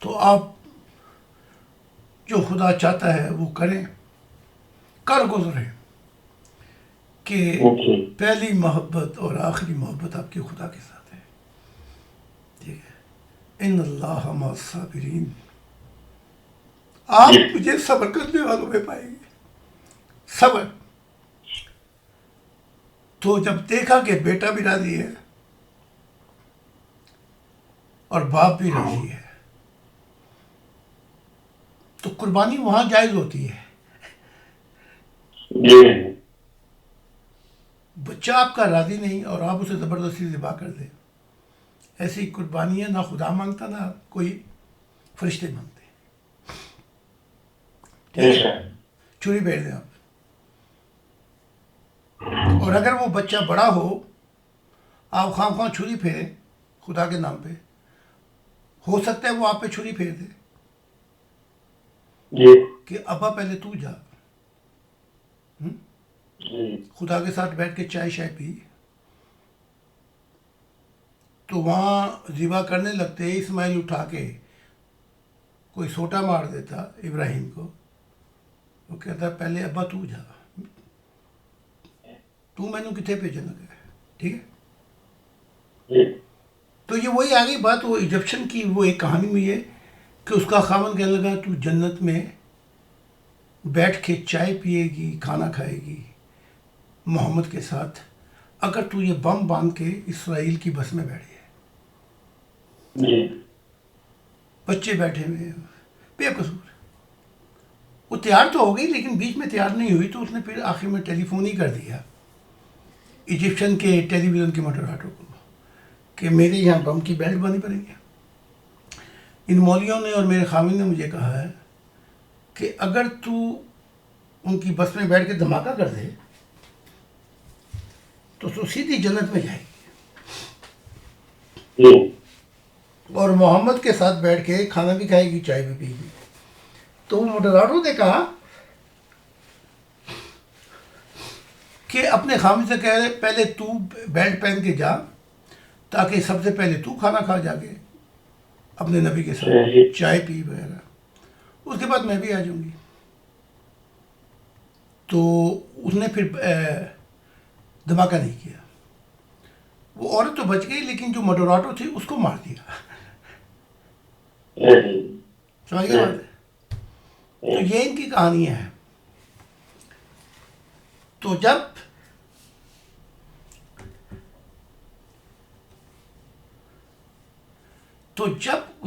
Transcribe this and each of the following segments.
تو آپ جو خدا چاہتا ہے وہ کریں، کر گزریں کہ پہلی محبت اور آخری محبت آپ کی خدا کے ساتھ ہے. ٹھیک ہے، ان اللہ مع الصابرین. آپ مجھے صبر کرنے والوں میں پائیں گے. صبر. تو جب دیکھا کہ بیٹا بھی راضی ہے اور باپ بھی راضی ہے تو قربانی وہاں جائز ہوتی ہے. بچہ آپ کا راضی نہیں اور آپ اسے زبردستی ذبح کر دیں، ایسی قربانیاں نہ خدا مانگتا نہ کوئی فرشتے مانگتے. ٹھیک ہے، چھری پھیر دیں آپ. اور اگر وہ بچہ بڑا ہو، آپ خواہ خواہ چھری پھیریں خدا کے نام پہ، ہو سکتا ہے وہ آپ پہ چھری پھیر دے کہ ابا پہلے تو جا. خدا کے ساتھ بیٹھ کے چائے شائے پی، تو وہاں ذبح کرنے لگتے اسماعیل اٹھا کے کوئی سوٹا مار دیتا ابراہیم کو. وہ کہتا پہلے ابا تو جا، تو مینو کتنے بھیجنا گیا. ٹھیک ہے، تو یہ وہی آ گئی بات وہ ایجپشن کی. وہ ایک کہانی میں یہ کہ اس کا خاوند کہنے لگا تو جنت میں بیٹھ کے چائے پیے گی، کھانا کھائے گی محمد کے ساتھ، اگر تو یہ بم باندھ کے اسرائیل کی بس میں بیٹھ گئے. بچے بیٹھے ہوئے بے قصور. وہ تیار تو ہو گئی لیکن بیچ میں تیار نہیں ہوئی، تو اس نے پھر آخر میں ٹیلی فون ہی کر دیا ایجپشن کے ٹیلی ویژن کے ماڈریٹر کو کہ میرے یہاں بم کی بیلٹ بنی پڑیں گے. ان مولویوں نے اور میرے خاوند نے مجھے کہا ہے کہ اگر تو ان کی بس میں بیٹھ کے دھماکہ کر دے تو سیدھی جنت میں جائے گی اور محمد کے ساتھ بیٹھ کے کھانا بھی کھائے گی، چائے بھی پی گی. تو ماڈریٹر نے کہا کہ اپنے خاوند سے کہہ رہے پہلے تو بیلٹ پہن کے جا تاکہ سب سے پہلے تو کھانا کھا جا کے اپنے نبی کے ساتھ چائے پی وغیرہ، اس کے بعد میں بھی آ جاؤں گی. تو اس نے پھر دھماکہ نہیں کیا. وہ عورت تو بچ گئی لیکن جو ماڈریٹر تھی اس کو مار دیا. سمجھ گئے بات ہے؟ تو یہ ان کی کہانی ہے. تو جب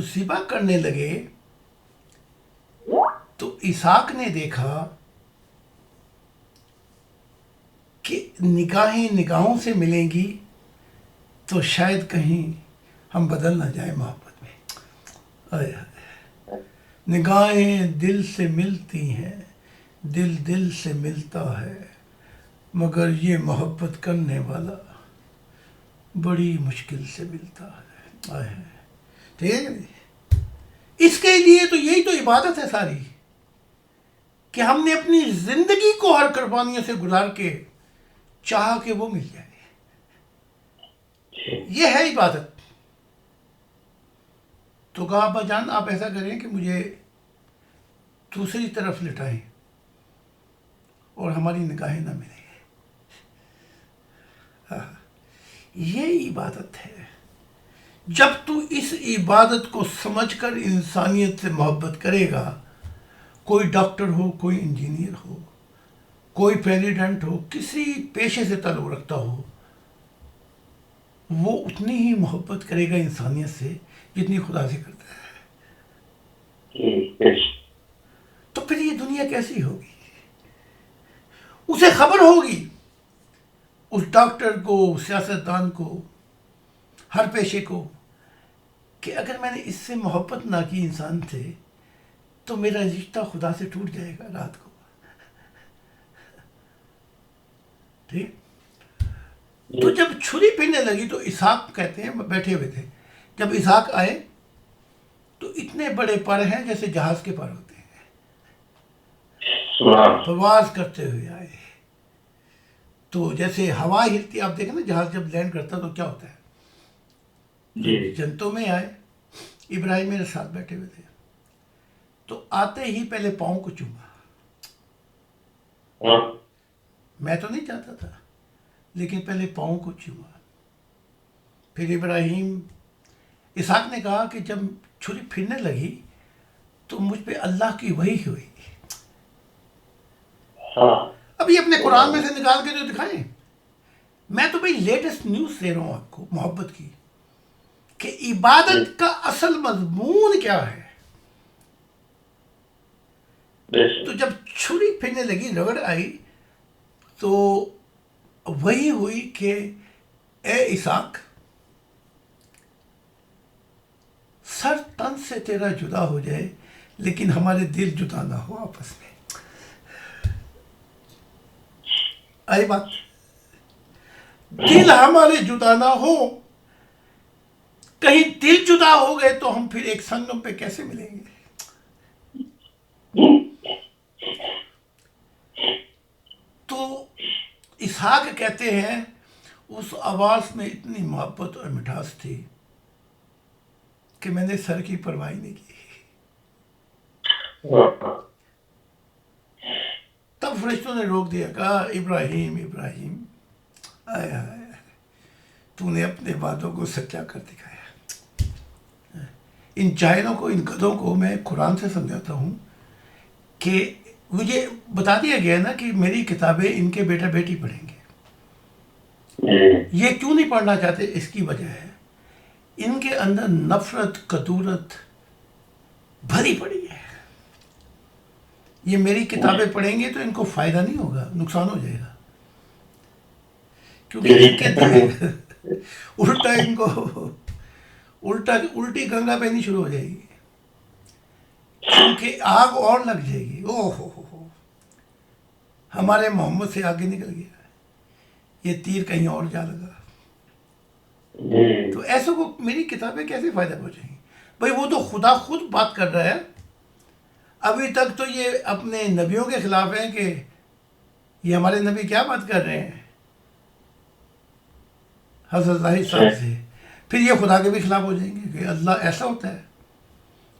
ذبح کرنے لگے تو اسحاق نے دیکھا کہ نگاہیں نگاہوں سے ملیں گی تو شاید کہیں ہم بدل نہ جائیں محبت میں. نگاہیں دل سے ملتی ہیں، دل دل سے ملتا ہے، مگر یہ محبت کرنے والا بڑی مشکل سے ملتا ہے. ٹھیک ہے، اس کے لیے تو یہی تو عبادت ہے ساری کہ ہم نے اپنی زندگی کو ہر قربانیوں سے گزار کے چاہا کہ وہ مل جائے. یہ ہے عبادت. تو کہا ابا جان آپ ایسا کریں کہ مجھے دوسری طرف لٹائیں اور ہماری نگاہیں نہ ملیں. یہ عبادت ہے. جب تو اس عبادت کو سمجھ کر انسانیت سے محبت کرے گا، کوئی ڈاکٹر ہو، کوئی انجینئر ہو، کوئی پریزیڈنٹ ہو، کسی پیشے سے تعلق رکھتا ہو، وہ اتنی ہی محبت کرے گا انسانیت سے جتنی خدا سے کرتا ہے. تو پھر یہ دنیا کیسی ہوگی؟ اسے خبر ہوگی، اس ڈاکٹر کو، سیاستدان کو، ہر پیشے کو، کہ اگر میں نے اس سے محبت نہ کی انسان سے تو میرا رشتہ خدا سے ٹوٹ جائے گا رات کو. ٹھیک. تو جب چھری پھرنے لگی تو اسحاق کہتے ہیں بیٹھے ہوئے تھے، جب اسحاق آئے تو اتنے بڑے پر ہیں جیسے جہاز کے پر ہوتے ہیں، پرواز کرتے ہوئے آئے. تو جیسے ہوا ہلتی، آپ دیکھیں نا جہاز جب لینڈ کرتا تو کیا ہوتا ہے، جنتوں میں آئے. ابراہیم میرے ساتھ بیٹھے ہوئے تھے، تو آتے ہی پہلے پاؤں کو چوما. میں تو نہیں چاہتا تھا، لیکن پہلے پاؤں کو چوما. پھر ابراہیم، اسحاق نے کہا کہ جب چھری پھرنے لگی تو مجھ پہ اللہ کی وحی ہوئی. ابھی اپنے قرآن میں سے نکال کے جو دکھائیں. میں تو بھائی لیٹسٹ نیوز دے رہا ہوں آپ کو محبت کی، کہ عبادت کا اصل مضمون کیا ہے. تو جب چھری پھرنے لگی، رگڑ آئی، تو وہی ہوئی کہ اے اسحاق، سر تن سے تیرا جدا ہو جائے لیکن ہمارے دل جدا نہ ہو آپس میں. آئی بات؟ دل ہمارے جدا نہ ہو. کہیں دل جدا ہو گئے تو ہم پھر ایک سنگم پہ کیسے ملیں گے؟ تو اسحاق کہتے ہیں اس آواز میں اتنی محبت اور مٹھاس تھی کہ میں نے سر کی پرواہ نہیں کی. تب فرشتوں نے روک دیا، کہا ابراہیم ابراہیم، آئے آئے، تو نے اپنے وعدوں کو سچا کر دکھایا. ان جاہلوں کو، ان گدھوں کو میں قرآن سے سمجھاتا ہوں کہ مجھے بتا دیا گیا نا کہ میری کتابیں ان کے بیٹا بیٹی پڑھیں گے. یہ کیوں نہیں پڑھنا چاہتے؟ اس کی وجہ ہے ان کے اندر نفرت، کدورت بھری پڑی ہے. یہ میری کتابیں پڑھیں گے تو ان کو فائدہ نہیں ہوگا، نقصان ہو جائے گا. کیونکہ ان کے دل الٹا، ان کو الٹی گنگا بہنی شروع ہو جائے گی، کیونکہ آگ اور لگ جائے گی. او ہو، ہمارے محمد سے آگے نکل گیا، یہ تیر کہیں اور جا لگا. تو ایسوں کو میری کتابیں کیسے فائدہ پہنچیں گی؟ بھائی وہ تو خدا خود بات کر رہا ہے. ابھی تک تو یہ اپنے نبیوں کے خلاف ہیں کہ یہ ہمارے نبی کیا بات کر رہے ہیں حضرت ظاہر صاحب سے. پھر یہ خدا کے بھی خلاف ہو جائیں گے کہ اللہ ایسا ہوتا ہے.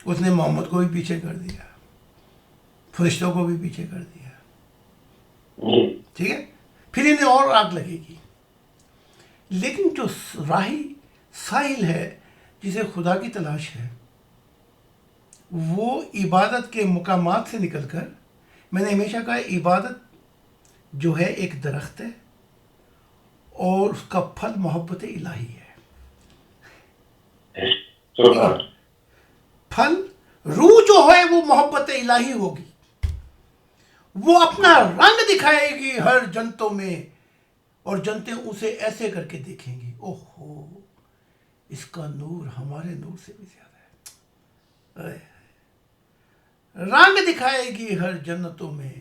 اس نے محمد کو بھی پیچھے کر دیا، فرشتوں کو بھی پیچھے کر دیا. ٹھیک ہے، پھر انہیں اور آگ لگے گی. لیکن جو راہی ساحل ہے، جسے خدا کی تلاش ہے، وہ عبادت کے مقامات سے نکل کر، میں نے ہمیشہ کہا عبادت جو ہے ایک درخت ہے اور اس کا پھل محبت الہی ہے. پھل، روح جو ہے وہ محبت الہی ہوگی. وہ اپنا رنگ دکھائے گی ہر جنتوں میں، اور جنتیں اسے ایسے کر کے دیکھیں گی، اوہ ہو، اس کا نور ہمارے نور سے بھی زیادہ ہے. رنگ دکھائے گی ہر جنتوں میں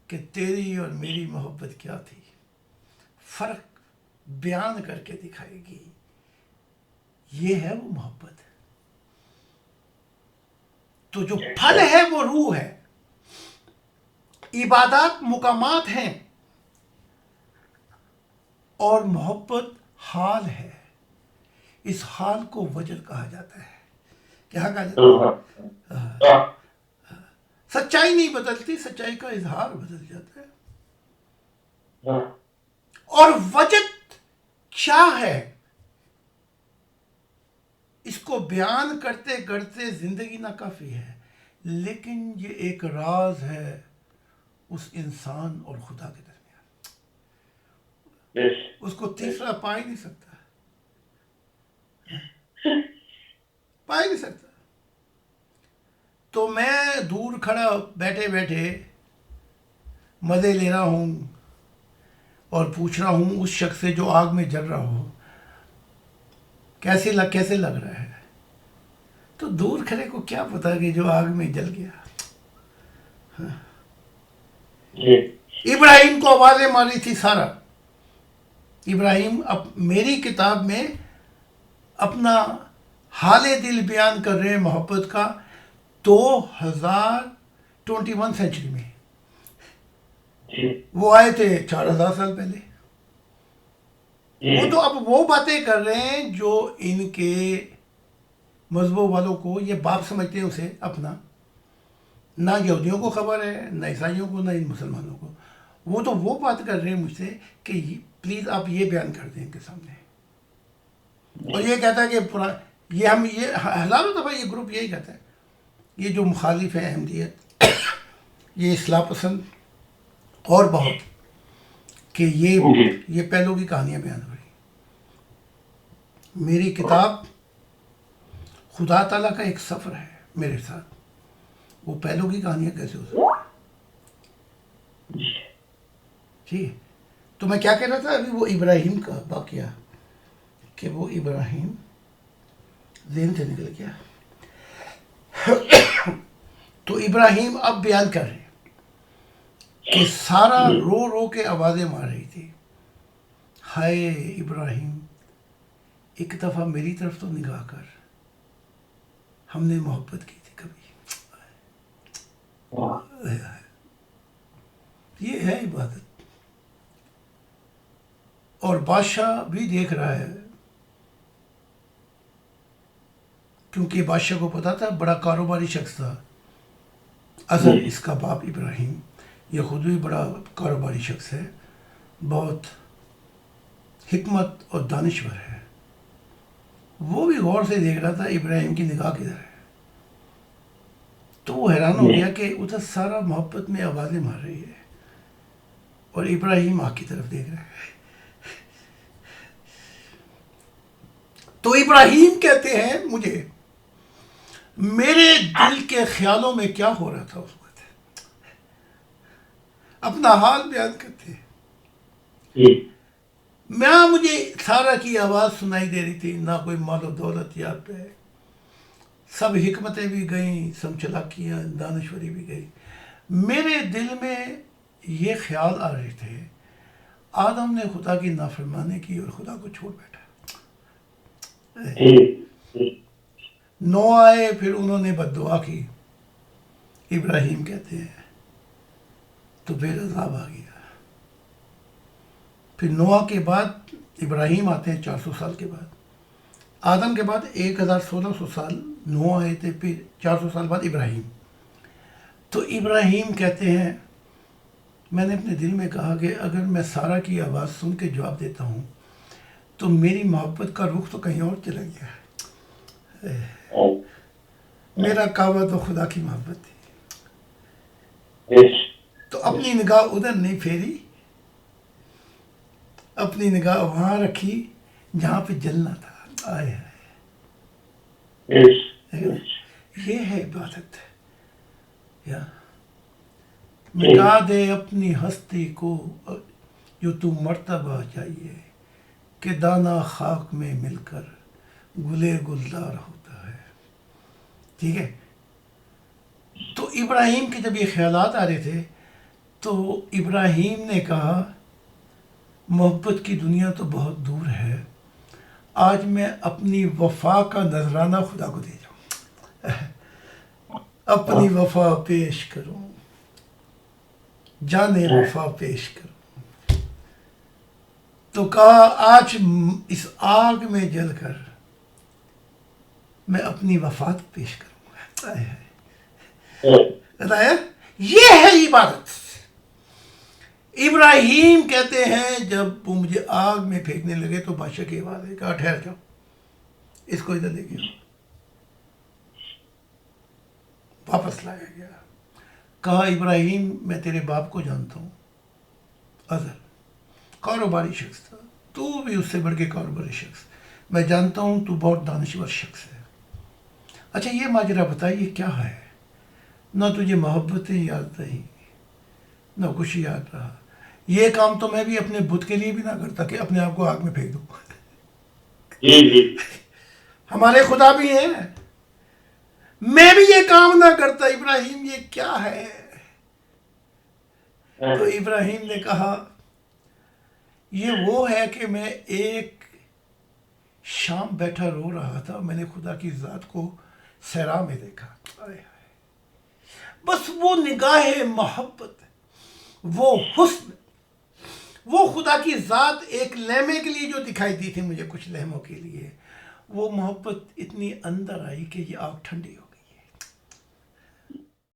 کہ تیری اور میری محبت کیا تھی. فرق بیان کر کے دکھائے گی. یہ ہے وہ محبت. تو جو پھل ہے وہ روح ہے، عبادات مقامات ہیں، اور محبت حال ہے. اس حال کو وجل کہا جاتا ہے. کیا کہا جاتا ہے؟ سچائی نہیں بدلتی، سچائی کا اظہار بدل جاتا ہے. اور وجد کیا ہے، اس کو بیان کرتے کرتے زندگی ناکافی ہے. لیکن یہ ایک راز ہے اس انسان اور خدا کے درمیان. اس کو تیسرا پا ہی نہیں سکتا، پا ہی نہیں سکتا. تو میں دور کھڑا بیٹھے بیٹھے مزے لے رہا ہوں اور پوچھ رہا ہوں اس شخص سے جو آگ میں جل رہا ہو، کیسے لگ رہا ہے. تو دور کھڑے کو کیا پتا کہ جو آگ میں جل گیا. ابراہیم کو آوازیں ماری تھی سارا. ابراہیم اب میری کتاب میں اپنا حال دل بیان کر رہے ہیں محبت کا 2021 سینچری میں. وہ آئے تھے 4000 سال پہلے. وہ تو اب وہ باتیں کر رہے ہیں جو ان کے مذہبوں والوں کو یہ باپ سمجھتے ہیں اسے اپنا. نہ یہودیوں کو خبر ہے، نہ عیسائیوں کو، نہ ان مسلمانوں کو. وہ تو وہ بات کر رہے ہیں مجھ سے کہ پلیز آپ یہ بیان کر دیں ان کے سامنے. اور یہ کہتا ہے کہ یہ ہزاروں دفعہ یہ گروپ یہی کہتا ہے، یہ جو مخالف ہیں احمدیت، یہ اصلاح پسند اور بہت، کہ یہ پہلو کی کہانیاں بیان ہو رہی. میری کتاب خدا تعالیٰ کا ایک سفر ہے میرے ساتھ. وہ پہلو کی کہانیاں کیسے ہو سکتی ہیں؟ ٹھیک ہے. تو میں کیا کہہ رہا تھا ابھی، وہ ابراہیم کا واقعہ، کہ وہ ابراہیم ذہن سے نکل گیا. تو ابراہیم اب بیان کر رہے ہیں کہ سارا رو رو کے آوازیں مار رہی تھی، ہائے ابراہیم ایک دفعہ میری طرف تو نگاہ کر، ہم نے محبت کی تھی کبھی. یہ ہے عبادت. اور بادشاہ بھی دیکھ رہا ہے، کیونکہ بادشاہ کو پتا تھا، بڑا کاروباری شخص تھا اصل اس کا باپ ابراہیم. یہ خود بھی بڑا کاروباری شخص ہے، بہت حکمت اور دانشور ہے. وہ بھی غور سے دیکھ رہا تھا ابراہیم کی نگاہ کدھر ہے. تو وہ حیران ہو گیا کہ ادھر سارا محبت میں آوازیں مار رہی ہے اور ابراہیم آگ کی طرف دیکھ رہا ہے. تو ابراہیم کہتے ہیں مجھے میرے دل کے خیالوں میں کیا ہو رہا تھا اس وقت. اپنا حال بیان کرتے ہیں. مجھے سارا کی آواز سنائی دے رہی تھی، نہ کوئی مال و دولت یاد پہ، سب حکمتیں بھی گئیں، سب چلاکیاں دانشوری بھی گئی. میرے دل میں یہ خیال آ رہے تھے، آدم نے خدا کی نافرمانی کی اور خدا کو چھوڑ بیٹھا. نو آئے، پھر انہوں نے بد دعا کی، ابراہیم کہتے ہیں، تو پھر عذاب آ گیا. پھر نوح کے بعد ابراہیم آتے ہیں 400 سال کے بعد. آدم کے بعد 1600 سال نوح آئے تھے، پھر 400 سال بعد ابراہیم. تو ابراہیم کہتے ہیں میں نے اپنے دل میں کہا کہ اگر میں سارا کی آواز سن کے جواب دیتا ہوں تو میری محبت کا رخ تو کہیں اور چلا گیا. میرا کعبہ تو خدا کی محبت تھی. تو اپنی نگاہ ادھر نہیں پھیری، اپنی نگاہ وہاں رکھی جہاں پہ جلنا تھا. آئے یہ ہے عبادت. یا مٹا دے اپنی ہستی کو جو تو مرتبہ چاہیے، کہ دانا خاک میں مل کر گلے گلزار ہوتا ہے. ٹھیک ہے. تو ابراہیم کے جب یہ خیالات آ رہے تھے تو ابراہیم نے کہا محبت کی دنیا تو بہت دور ہے، آج میں اپنی وفا کا نذرانہ خدا کو دے جاؤں، اپنی وفا پیش کروں، جانے وفا پیش کروں. تو کہا آج اس آگ میں جل کر میں اپنی وفات پیش کروں گا. بتایا یہ ہے عبادت. ابراہیم کہتے ہیں جب وہ مجھے آگ میں پھینکنے لگے تو بادشاہ کی آواز ہے، کہا ٹھہر جاؤ، اس کو ادھر لے گیا. واپس لایا گیا. کہا ابراہیم میں تیرے باپ کو جانتا ہوں، ازل کاروباری شخص تھا، تو بھی اس سے بڑھ کے کاروباری شخص، میں جانتا ہوں تو بہت دانشور شخص ہے. اچھا یہ ماجرا بتائی یہ کیا ہے؟ نہ تجھے محبتیں یاد رہی، نہ کچھ یاد رہا. یہ کام تو میں بھی اپنے بت کے لیے بھی نہ کرتا کہ اپنے آپ کو آگ میں پھینک دوں. ہمارے خدا بھی ہیں، میں بھی یہ کام نہ کرتا. ابراہیم یہ کیا ہے؟ تو ابراہیم نے کہا یہ وہ ہے کہ میں ایک شام بیٹھا رو رہا تھا، میں نے خدا کی ذات کو صحرا میں دیکھا. بس وہ نگاہ محبت، وہ حسن، وہ خدا کی ذات ایک لمحے کے لیے جو دکھائی دی تھی مجھے، کچھ لمحوں کے لیے، وہ محبت اتنی اندر آئی کہ یہ آگ ٹھنڈی ہو